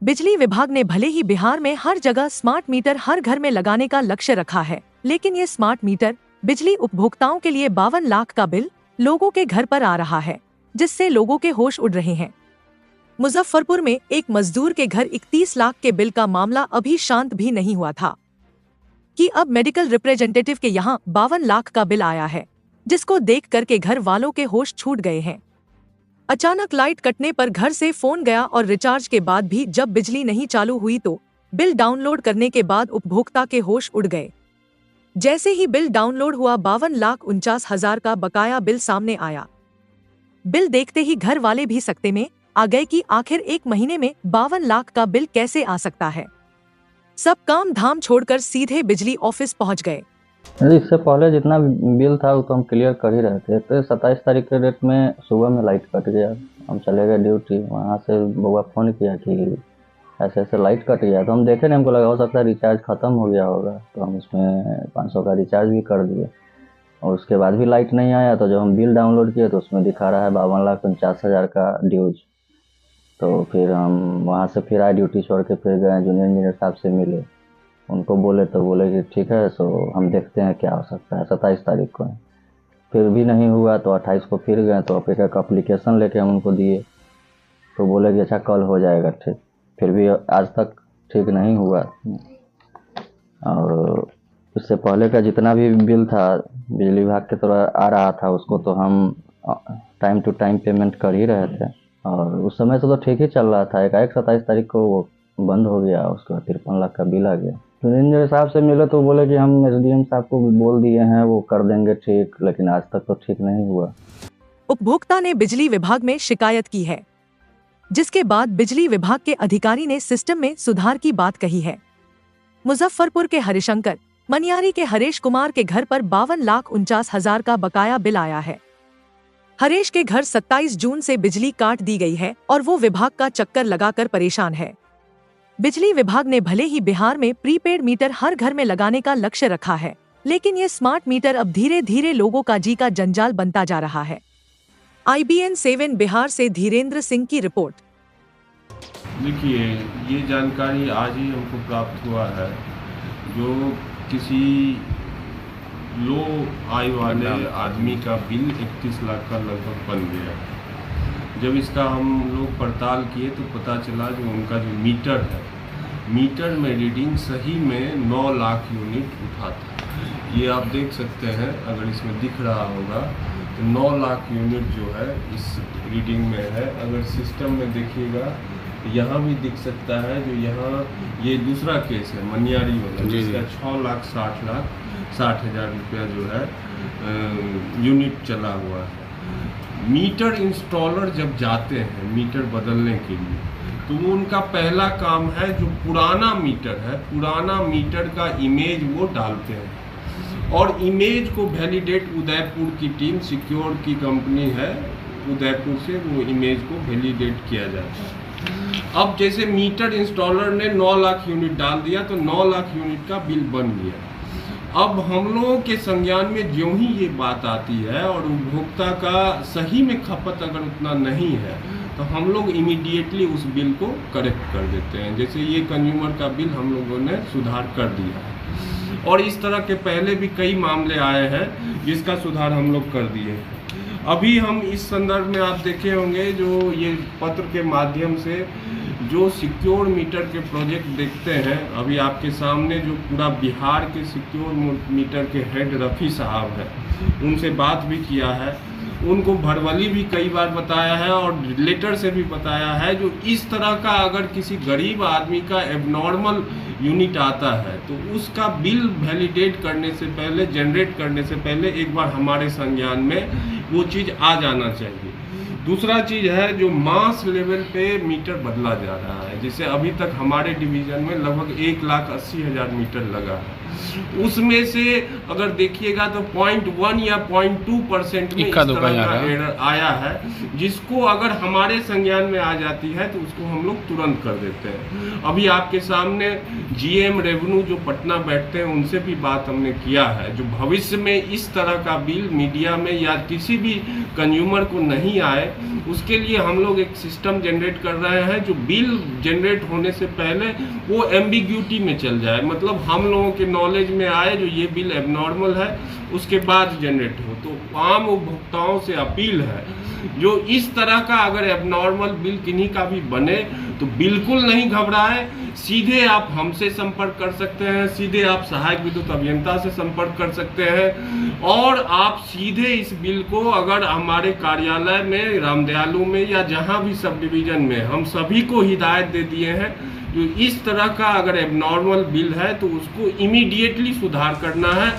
बिजली विभाग ने भले ही बिहार में हर जगह स्मार्ट मीटर हर घर में लगाने का लक्ष्य रखा है, लेकिन ये स्मार्ट मीटर बिजली उपभोक्ताओं के लिए 52 लाख का बिल लोगों के घर पर आ रहा है, जिससे लोगों के होश उड़ रहे हैं। मुजफ्फरपुर में एक मजदूर के घर 31 लाख के बिल का मामला अभी शांत भी नहीं हुआ था कि अब मेडिकल रिप्रेजेंटेटिव के यहाँ 52 लाख का बिल आया है, जिसको देख कर के घर वालों के होश छूट गए हैं। अचानक लाइट कटने पर घर से फोन गया और रिचार्ज के बाद भी जब बिजली नहीं चालू हुई तो बिल डाउनलोड करने के बाद उपभोक्ता के होश उड़ गए। जैसे ही बिल डाउनलोड हुआ 52,49,000 का बकाया बिल सामने आया। बिल देखते ही घर वाले भी सकते में आ गए कि आखिर एक महीने में 52 लाख का बिल कैसे आ सकता है। सब काम धाम छोड़कर सीधे बिजली ऑफिस पहुंच गए। इससे पहले जितना बिल था वो तो हम क्लियर कर ही रहे थे। तो 27 तारीख के डेट में सुबह में लाइट कट गया, हम चले गए ड्यूटी। वहाँ से बउआ फ़ोन किया कि ऐसे ऐसे लाइट कट गया, तो हम देखे नहीं, हमको लगा हो सकता है रिचार्ज ख़त्म हो गया होगा, तो हम उसमें 500 का रिचार्ज भी कर दिए। और उसके बाद भी लाइट नहीं आया, तो जब हम बिल डाउनलोड किए तो उसमें दिखा रहा है 52,49,000 का ड्यूज। तो फिर हम वहाँ से फिर आए, ड्यूटी छोड़ के फिर गए जूनियर इंजीनियर साहब से मिले, उनको बोले तो बोले कि ठीक है, सो हम देखते हैं क्या हो सकता है। 27 तारीख को है, फिर भी नहीं हुआ तो 28 को फिर गए, तो फिर एक अप्लीकेशन लेके हम उनको दिए, तो बोले कि अच्छा कल हो जाएगा ठीक। फिर भी आज तक ठीक नहीं हुआ। और इससे पहले का जितना भी बिल था बिजली विभाग की तरफ आ रहा था, उसको तो हम टाइम टू टाइम पेमेंट कर ही रहे थे, और उस समय से तो ठीक ही चल रहा था। एकाएक 27 तारीख को वो बंद हो गया, उसके बाद 53 लाख का बिल आ गया। इंजीनियर साहब से मिले तो बोले कि हम एसडीएम साहब को बोल दिए हैं, वो कर देंगे ठीक, लेकिन आज तक तो ठीक नहीं हुआ। उपभोक्ता ने बिजली विभाग में शिकायत की है, जिसके बाद बिजली विभाग के अधिकारी ने सिस्टम में सुधार की बात कही है। मुजफ्फरपुर के हरिशंकर मनियारी के हरेश कुमार के घर पर 52,49,000 का बकाया बिल आया है। हरेश के घर 27 जून से बिजली काट दी गई है और वो विभाग का चक्कर लगाकर परेशान है। बिजली विभाग ने भले ही बिहार में प्रीपेड मीटर हर घर में लगाने का लक्ष्य रखा है, लेकिन ये स्मार्ट मीटर अब धीरे धीरे लोगों का जी का जंजाल बनता जा रहा है। IBN 7 बिहार से धीरेन्द्र सिंह की रिपोर्ट। देखिए, ये जानकारी आज ही हमको प्राप्त हुआ है, जो किसी लो आय वाले आदमी का बिल 31 लाख का लगभग बन गया। जब इसका हम लोग पड़ताल किए तो पता चला जो उनका जो मीटर है, मीटर में रीडिंग सही में 9 लाख यूनिट उठा था। ये आप देख सकते हैं, अगर इसमें दिख रहा होगा तो 9 लाख यूनिट जो है इस रीडिंग में है। अगर सिस्टम में देखिएगा तो यहाँ भी दिख सकता है, जो यहाँ ये दूसरा केस है मनियारी वाला, जिसका 6,60,60,000 रुपया जो है यूनिट चला हुआ है। मीटर इंस्टॉलर जब जाते हैं मीटर बदलने के लिए, तो वो उनका पहला काम है, जो पुराना मीटर है, पुराना मीटर का इमेज वो डालते हैं, और इमेज को वैलिडेट उदयपुर की टीम, सिक्योर की कंपनी है उदयपुर से, वो इमेज को वैलिडेट किया जाता है। अब जैसे मीटर इंस्टॉलर ने 9 लाख यूनिट डाल दिया तो 9 लाख यूनिट का बिल बन गया। अब हम लोगों के संज्ञान में ज्यों ही ये बात आती है और उपभोक्ता का सही में खपत अगर उतना नहीं है, तो हम लोग इमीडिएटली उस बिल को करेक्ट कर देते हैं। जैसे ये कंज्यूमर का बिल हम लोगों ने सुधार कर दिया है, और इस तरह के पहले भी कई मामले आए हैं जिसका सुधार हम लोग कर दिए। अभी हम इस संदर्भ में आप देखे होंगे, जो ये पत्र के माध्यम से जो सिक्योर मीटर के प्रोजेक्ट देखते हैं, अभी आपके सामने जो पूरा बिहार के सिक्योर मीटर के हेड रफ़ी साहब है, उनसे बात भी किया है, उनको भरवली भी कई बार बताया है और लेटर से भी बताया है। जो इस तरह का अगर किसी गरीब आदमी का एबनॉर्मल यूनिट आता है तो उसका बिल वैलिडेट करने से पहले, जनरेट करने से पहले एक बार हमारे संज्ञान में वो चीज़ आ जाना चाहिए। दूसरा चीज़ है, जो मास लेवल पे मीटर बदला जा रहा है, जैसे अभी तक हमारे डिवीज़न में लगभग 1,80,000 मीटर लगा है। उसमें से अगर देखिएगा तो 0.1 या 0.2% में इस तरह का एरर आया है, जिसको अगर हमारे संज्ञान में आ जाती है तो उसको हम लोग तुरंत कर देते हैं। अभी आपके सामने GM रेवेन्यू जो पटना बैठते हैं, उनसे भी बात हमने किया है, जो भविष्य में इस तरह का बिल मीडिया में या किसी भी कंज्यूमर को नहीं आए, उसके लिए हम लोग एक सिस्टम जनरेट कर रहे हैं जो बिल जनरेट होने से पहले वो एम्बिग्यूटी में चल जाए, मतलब हम लोगों के नॉलेज में आए जो ये बिल एबनॉर्मल है, उसके बाद जनरेट हो। तो आम उपभोक्ताओं से अपील है जो इस तरह का अगर एबनॉर्मल बिल किन्हीं का भी बने तो बिल्कुल नहीं घबराएं, सीधे आप हमसे संपर्क कर सकते हैं, सीधे आप सहायक विद्युत अभियंता से संपर्क कर सकते हैं, और आप सीधे इस बिल को अगर हमारे कार्यालय में, रामदयालु में या जहां भी सब डिवीजन में, हम सभी को हिदायत दे दिए हैं जो इस तरह का अगर एबनॉर्मल बिल है तो उसको इमीडिएटली सुधार करना है।